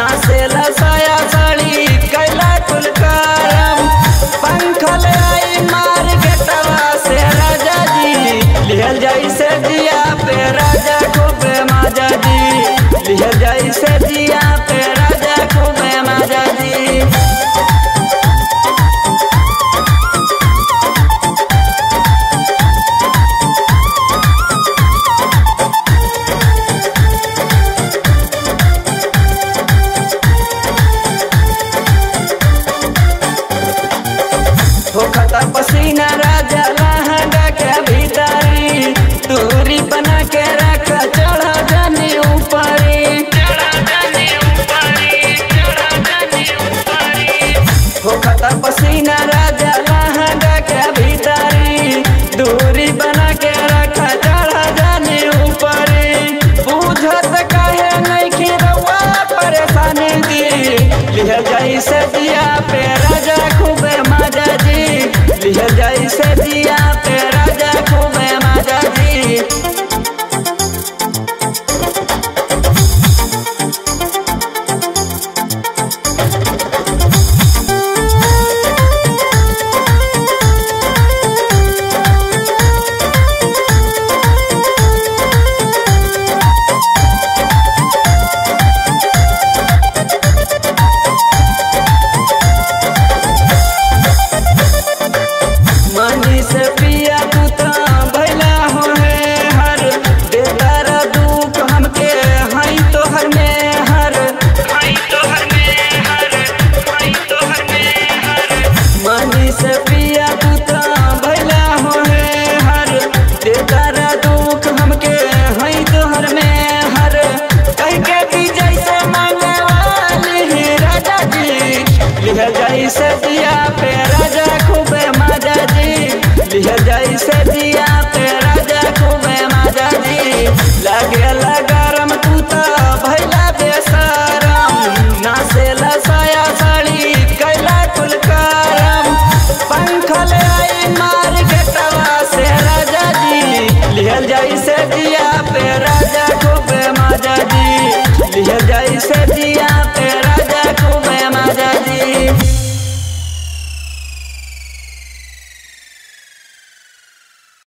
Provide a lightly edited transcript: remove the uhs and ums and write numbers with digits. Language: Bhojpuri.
नासे लसाया साड़ी कैला कुल करम पंखल आई मार के तवा से राजा जी लिहल जाई से दिया पे राजा खूबे माजा जी लिहल जाई से दिया पे राजा खूबे माजा जी। होखता पसीना राजा लहंगा के भीतरी दूरी बना के रख चढ़ा जानी ऊपरी होखता पसीना राजा लहंगा के भीतरी दूरी बना के रख चढ़ा जानी ऊपरी बुझत काहे नहीं कि रउआ परेशानी दी लिह जाई से दिया पे